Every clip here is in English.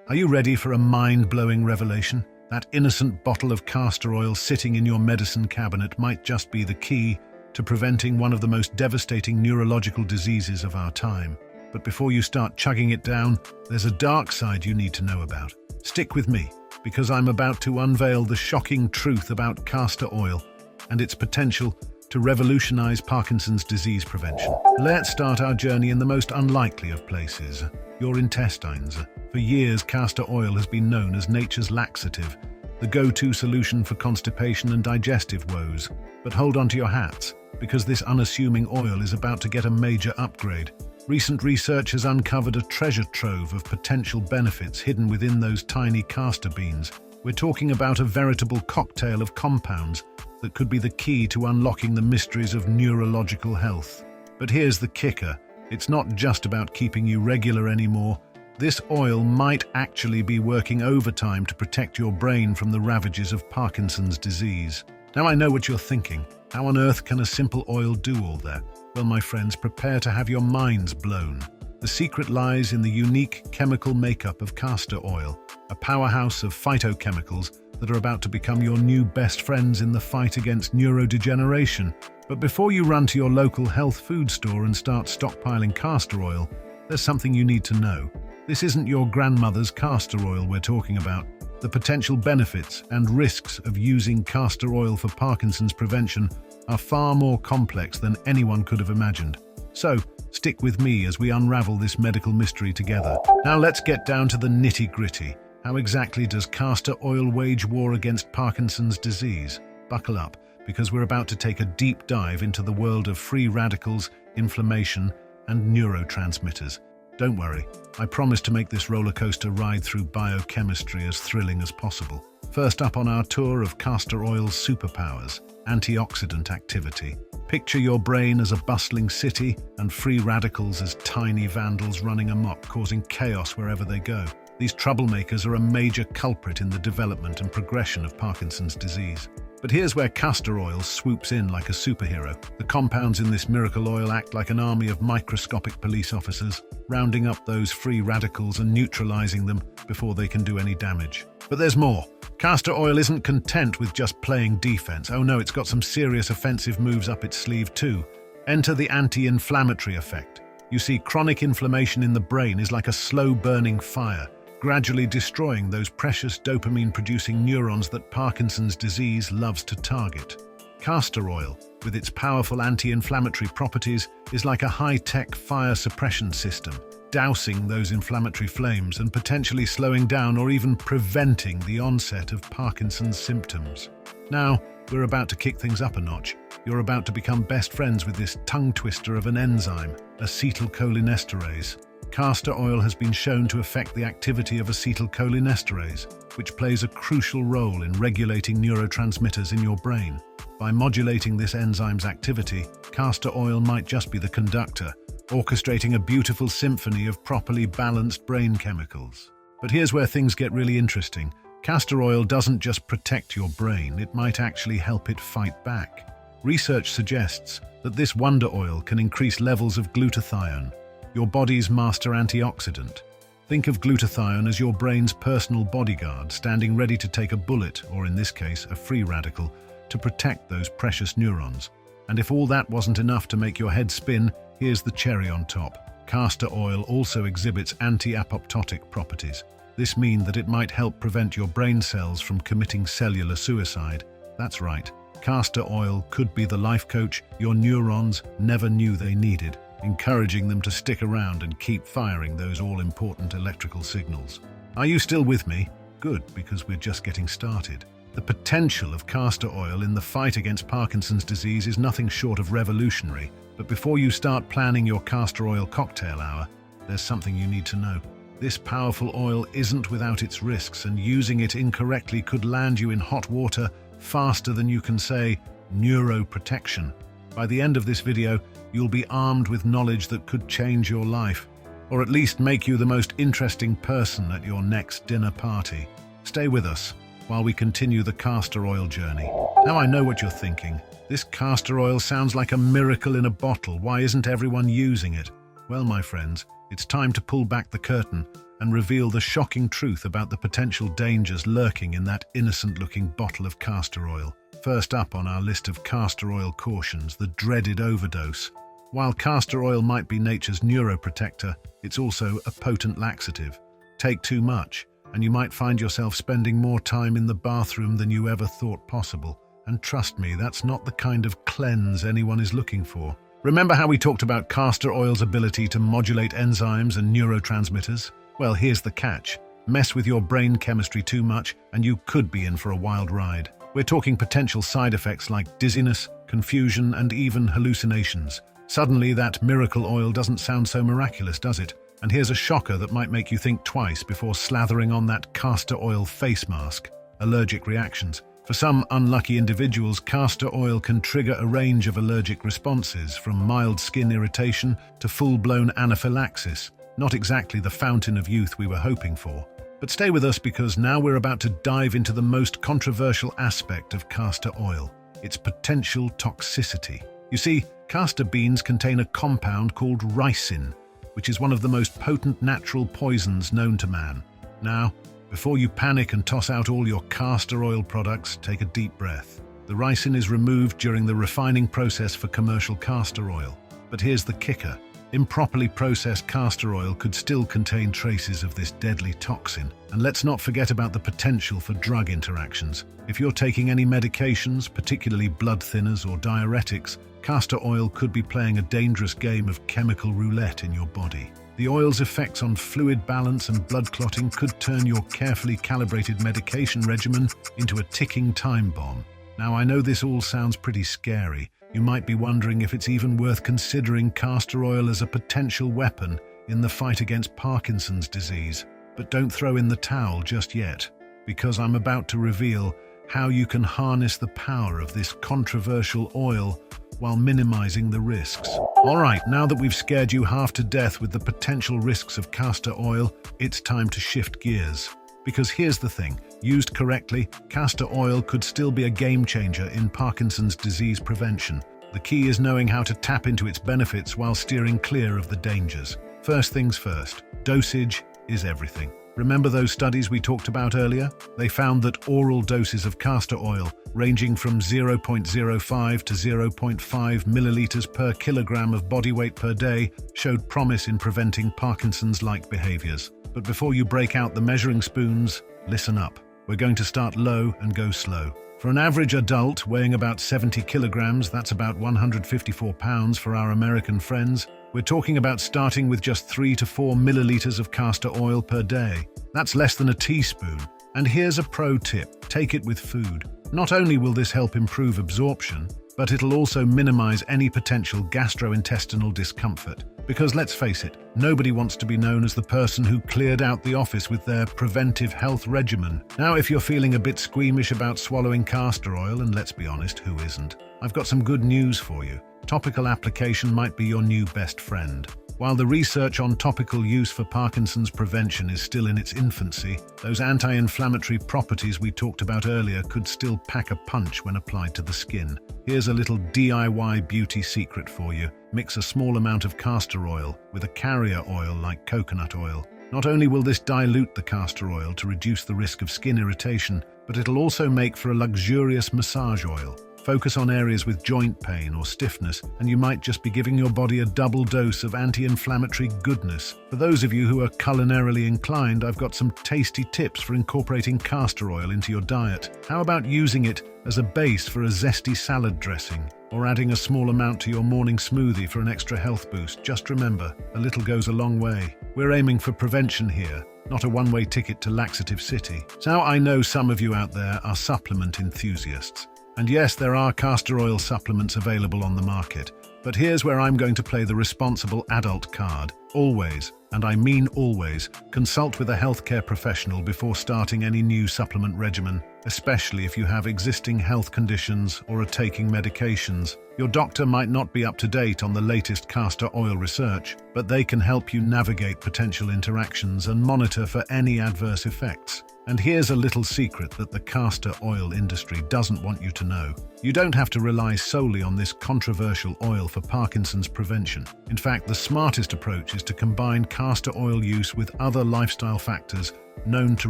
Are you ready for a mind-blowing revelation? That innocent bottle of castor oil sitting in your medicine cabinet might just be the key to preventing one of the most devastating neurological diseases of our time. But before you start chugging it down, there's a dark side you need to know about. Stick with me, because I'm about to unveil the shocking truth about castor oil and its potential to revolutionize Parkinson's disease prevention. Let's start our journey in the most unlikely of places, your intestines. For years, castor oil has been known as nature's laxative, the go-to solution for constipation and digestive woes. But hold on to your hats, because this unassuming oil is about to get a major upgrade. Recent research has uncovered a treasure trove of potential benefits hidden within those tiny castor beans. We're talking about a veritable cocktail of compounds that could be the key to unlocking the mysteries of neurological health. But here's the kicker. It's not just about keeping you regular anymore. This oil might actually be working overtime to protect your brain from the ravages of Parkinson's disease. Now I know what you're thinking. How on earth can a simple oil do all that? Well, my friends, prepare to have your minds blown. The secret lies in the unique chemical makeup of castor oil, a powerhouse of phytochemicals that are about to become your new best friends in the fight against neurodegeneration. But before you run to your local health food store and start stockpiling castor oil, there's something you need to know. This isn't your grandmother's castor oil we're talking about. The potential benefits and risks of using castor oil for Parkinson's prevention are far more complex than anyone could have imagined. So, stick with me as we unravel this medical mystery together. Now let's get down to the nitty-gritty. How exactly does castor oil wage war against Parkinson's disease? Buckle up, because we're about to take a deep dive into the world of free radicals, inflammation, and neurotransmitters. Don't worry, I promise to make this roller coaster ride through biochemistry as thrilling as possible. First up on our tour of castor oil's superpowers, antioxidant activity. Picture your brain as a bustling city and free radicals as tiny vandals running amok, causing chaos wherever they go. These troublemakers are a major culprit in the development and progression of Parkinson's disease. But here's where castor oil swoops in like a superhero. The compounds in this miracle oil act like an army of microscopic police officers, rounding up those free radicals and neutralizing them before they can do any damage. But there's more. Castor oil isn't content with just playing defense. Oh no, it's got some serious offensive moves up its sleeve too. Enter the anti-inflammatory effect. You see, chronic inflammation in the brain is like a slow-burning fire, gradually destroying those precious dopamine-producing neurons that Parkinson's disease loves to target. Castor oil, with its powerful anti-inflammatory properties, is like a high-tech fire suppression system, dousing those inflammatory flames and potentially slowing down or even preventing the onset of Parkinson's symptoms. Now, we're about to kick things up a notch. You're about to become best friends with this tongue twister of an enzyme, acetylcholinesterase. Castor oil has been shown to affect the activity of acetylcholinesterase, which plays a crucial role in regulating neurotransmitters in your brain. By modulating this enzyme's activity, castor oil might just be the conductor, orchestrating a beautiful symphony of properly balanced brain chemicals. But here's where things get really interesting. Castor oil doesn't just protect your brain, it might actually help it fight back. Research suggests that this wonder oil can increase levels of glutathione, your body's master antioxidant. Think of glutathione as your brain's personal bodyguard, standing ready to take a bullet, or in this case, a free radical, to protect those precious neurons. And if all that wasn't enough to make your head spin, here's the cherry on top. Castor oil also exhibits anti-apoptotic properties. This means that it might help prevent your brain cells from committing cellular suicide. That's right, castor oil could be the life coach your neurons never knew they needed, encouraging them to stick around and keep firing those all-important electrical signals. Are you still with me? Good, because we're just getting started. The potential of castor oil in the fight against Parkinson's disease is nothing short of revolutionary. But before you start planning your castor oil cocktail hour, there's something you need to know. This powerful oil isn't without its risks, and using it incorrectly could land you in hot water faster than you can say neuroprotection. By the end of this video, you'll be armed with knowledge that could change your life, or at least make you the most interesting person at your next dinner party. Stay with us while we continue the castor oil journey. Now I know what you're thinking. This castor oil sounds like a miracle in a bottle. Why isn't everyone using it? Well, my friends, it's time to pull back the curtain and reveal the shocking truth about the potential dangers lurking in that innocent-looking bottle of castor oil. First up on our list of castor oil cautions, the dreaded overdose. While castor oil might be nature's neuroprotector, it's also a potent laxative. Take too much, and you might find yourself spending more time in the bathroom than you ever thought possible. And trust me, that's not the kind of cleanse anyone is looking for. Remember how we talked about castor oil's ability to modulate enzymes and neurotransmitters? Well, here's the catch. Mess with your brain chemistry too much, and you could be in for a wild ride. We're talking potential side effects like dizziness, confusion, and even hallucinations. Suddenly, that miracle oil doesn't sound so miraculous, does it? And here's a shocker that might make you think twice before slathering on that castor oil face mask. Allergic reactions. For some unlucky individuals, castor oil can trigger a range of allergic responses, from mild skin irritation to full-blown anaphylaxis. Not exactly the fountain of youth we were hoping for. But stay with us, because now we're about to dive into the most controversial aspect of castor oil, its potential toxicity. You see, castor beans contain a compound called ricin, which is one of the most potent natural poisons known to man. Now, before you panic and toss out all your castor oil products, take a deep breath. The ricin is removed during the refining process for commercial castor oil. But here's the kicker. Improperly processed castor oil could still contain traces of this deadly toxin. And let's not forget about the potential for drug interactions. If you're taking any medications, particularly blood thinners or diuretics, castor oil could be playing a dangerous game of chemical roulette in your body. The oil's effects on fluid balance and blood clotting could turn your carefully calibrated medication regimen into a ticking time bomb. Now, I know this all sounds pretty scary. You might be wondering if it's even worth considering castor oil as a potential weapon in the fight against Parkinson's disease. But don't throw in the towel just yet, because I'm about to reveal how you can harness the power of this controversial oil while minimizing the risks. All right, now that we've scared you half to death with the potential risks of castor oil, it's time to shift gears. Because here's the thing, used correctly, castor oil could still be a game changer in Parkinson's disease prevention. The key is knowing how to tap into its benefits while steering clear of the dangers. First things first, dosage is everything. Remember those studies we talked about earlier? They found that oral doses of castor oil, ranging from 0.05 to 0.5 milliliters per kilogram of body weight per day, showed promise in preventing Parkinson's-like behaviors. But before you break out the measuring spoons, listen up. We're going to start low and go slow. For an average adult weighing about 70 kilograms, that's about 154 pounds for our American friends, we're talking about starting with just 3 to 4 milliliters of castor oil per day. That's less than a teaspoon. And here's a pro tip, take it with food. Not only will this help improve absorption, but it'll also minimize any potential gastrointestinal discomfort. Because let's face it, nobody wants to be known as the person who cleared out the office with their preventive health regimen. Now, if you're feeling a bit squeamish about swallowing castor oil, and let's be honest, who isn't? I've got some good news for you. Topical application might be your new best friend. While the research on topical use for Parkinson's prevention is still in its infancy, those anti-inflammatory properties we talked about earlier could still pack a punch when applied to the skin. Here's a little DIY beauty secret for you. Mix a small amount of castor oil with a carrier oil like coconut oil. Not only will this dilute the castor oil to reduce the risk of skin irritation, but it'll also make for a luxurious massage oil. Focus on areas with joint pain or stiffness, and you might just be giving your body a double dose of anti-inflammatory goodness. For those of you who are culinarily inclined, I've got some tasty tips for incorporating castor oil into your diet. How about using it as a base for a zesty salad dressing, or adding a small amount to your morning smoothie for an extra health boost? Just remember, a little goes a long way. We're aiming for prevention here, not a one-way ticket to laxative city. So I know some of you out there are supplement enthusiasts. And yes, there are castor oil supplements available on the market. But here's where I'm going to play the responsible adult card. Always, and I mean always, consult with a healthcare professional before starting any new supplement regimen, especially if you have existing health conditions or are taking medications. Your doctor might not be up to date on the latest castor oil research, but they can help you navigate potential interactions and monitor for any adverse effects. And here's a little secret that the castor oil industry doesn't want you to know. You don't have to rely solely on this controversial oil for Parkinson's prevention. In fact, the smartest approach is to combine castor oil use with other lifestyle factors known to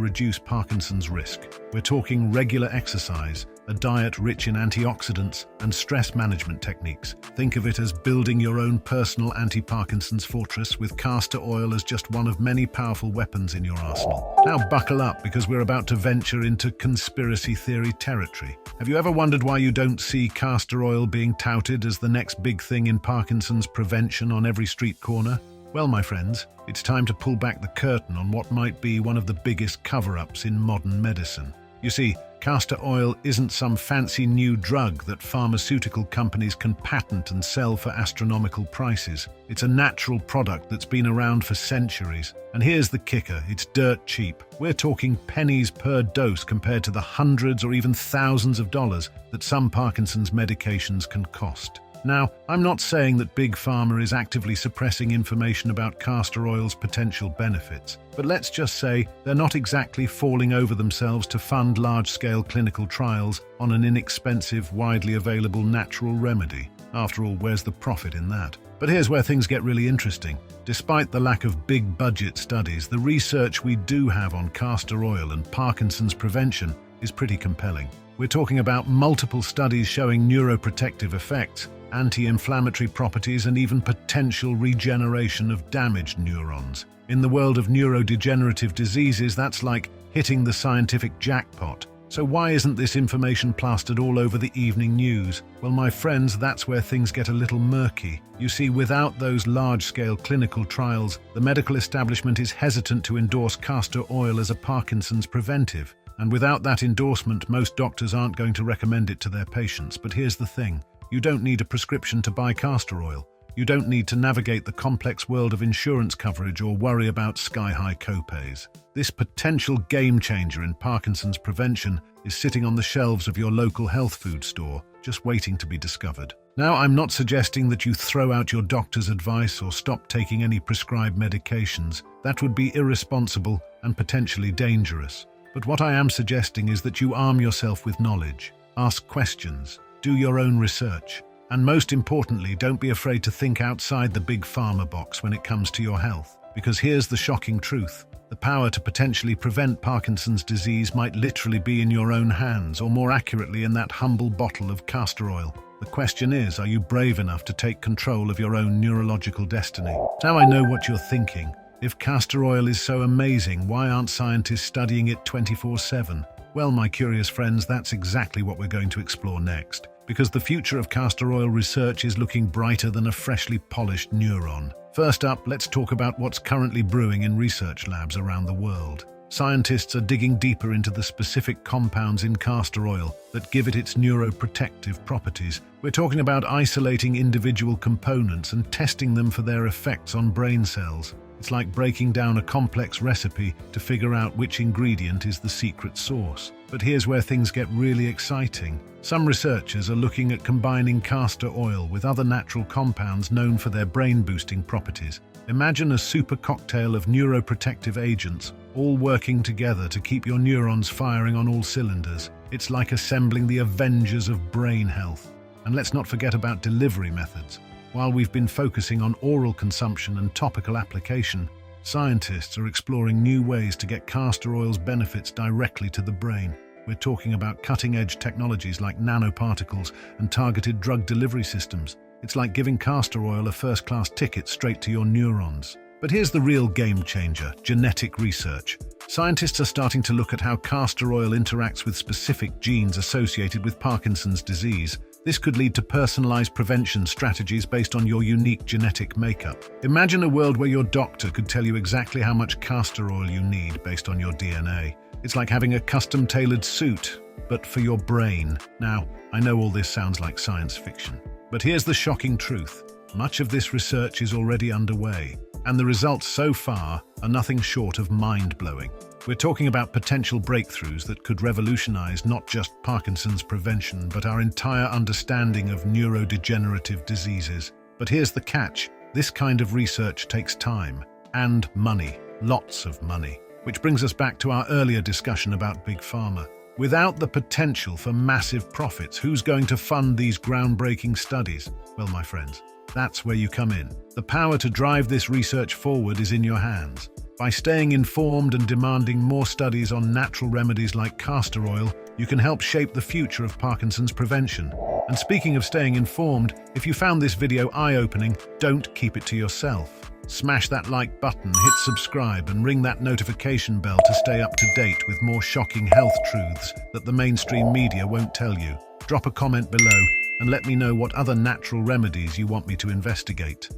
reduce Parkinson's risk. We're talking regular exercise, a diet rich in antioxidants, and stress management techniques. Think of it as building your own personal anti-Parkinson's fortress with castor oil as just one of many powerful weapons in your arsenal. Now buckle up, because we're about to venture into conspiracy theory territory. Have you ever wondered why you don't see castor oil being touted as the next big thing in Parkinson's prevention on every street corner? Well, my friends, it's time to pull back the curtain on what might be one of the biggest cover-ups in modern medicine. You see, castor oil isn't some fancy new drug that pharmaceutical companies can patent and sell for astronomical prices. It's a natural product that's been around for centuries. And here's the kicker, it's dirt cheap. We're talking pennies per dose compared to the hundreds or even thousands of dollars that some Parkinson's medications can cost. Now, I'm not saying that Big Pharma is actively suppressing information about castor oil's potential benefits, but let's just say they're not exactly falling over themselves to fund large-scale clinical trials on an inexpensive, widely available natural remedy. After all, where's the profit in that? But here's where things get really interesting. Despite the lack of big-budget studies, the research we do have on castor oil and Parkinson's prevention is pretty compelling. We're talking about multiple studies showing neuroprotective effects, anti-inflammatory properties, and even potential regeneration of damaged neurons. In the world of neurodegenerative diseases, that's like hitting the scientific jackpot. So why isn't this information plastered all over the evening news? Well, my friends, that's where things get a little murky. You see, without those large-scale clinical trials, the medical establishment is hesitant to endorse castor oil as a Parkinson's preventive. And without that endorsement, most doctors aren't going to recommend it to their patients. But here's the thing. You don't need a prescription to buy castor oil. You don't need to navigate the complex world of insurance coverage or worry about sky-high copays. This potential game-changer in Parkinson's prevention is sitting on the shelves of your local health food store, just waiting to be discovered. Now, I'm not suggesting that you throw out your doctor's advice or stop taking any prescribed medications. That would be irresponsible and potentially dangerous. But what I am suggesting is that you arm yourself with knowledge, ask questions, do your own research, and most importantly, don't be afraid to think outside the big pharma box when it comes to your health. Because here's the shocking truth. The power to potentially prevent Parkinson's disease might literally be in your own hands, or more accurately, in that humble bottle of castor oil. The question is, are you brave enough to take control of your own neurological destiny? Now I know what you're thinking. If castor oil is so amazing, why aren't scientists studying it 24/7? Well, my curious friends, that's exactly what we're going to explore next. Because the future of castor oil research is looking brighter than a freshly polished neuron. First up, let's talk about what's currently brewing in research labs around the world. Scientists are digging deeper into the specific compounds in castor oil that give it its neuroprotective properties. We're talking about isolating individual components and testing them for their effects on brain cells. It's like breaking down a complex recipe to figure out which ingredient is the secret sauce. But here's where things get really exciting. Some researchers are looking at combining castor oil with other natural compounds known for their brain-boosting properties. Imagine a super cocktail of neuroprotective agents, all working together to keep your neurons firing on all cylinders. It's like assembling the Avengers of brain health. And let's not forget about delivery methods. While we've been focusing on oral consumption and topical application, scientists are exploring new ways to get castor oil's benefits directly to the brain. We're talking about cutting-edge technologies like nanoparticles and targeted drug delivery systems. It's like giving castor oil a first-class ticket straight to your neurons. But here's the real game changer: genetic research. Scientists are starting to look at how castor oil interacts with specific genes associated with Parkinson's disease. This could lead to personalized prevention strategies based on your unique genetic makeup. Imagine a world where your doctor could tell you exactly how much castor oil you need based on your DNA. It's like having a custom-tailored suit, but for your brain. Now, I know all this sounds like science fiction, but here's the shocking truth. Much of this research is already underway, and the results so far are nothing short of mind-blowing. We're talking about potential breakthroughs that could revolutionize not just Parkinson's prevention, but our entire understanding of neurodegenerative diseases. But here's the catch. This kind of research takes time and money, lots of money. Which brings us back to our earlier discussion about Big Pharma. Without the potential for massive profits, who's going to fund these groundbreaking studies? Well, my friends, that's where you come in. The power to drive this research forward is in your hands. By staying informed and demanding more studies on natural remedies like castor oil, you can help shape the future of Parkinson's prevention. And speaking of staying informed, if you found this video eye-opening, don't keep it to yourself. Smash that like button, hit subscribe, and ring that notification bell to stay up to date with more shocking health truths that the mainstream media won't tell you. Drop a comment below and let me know what other natural remedies you want me to investigate.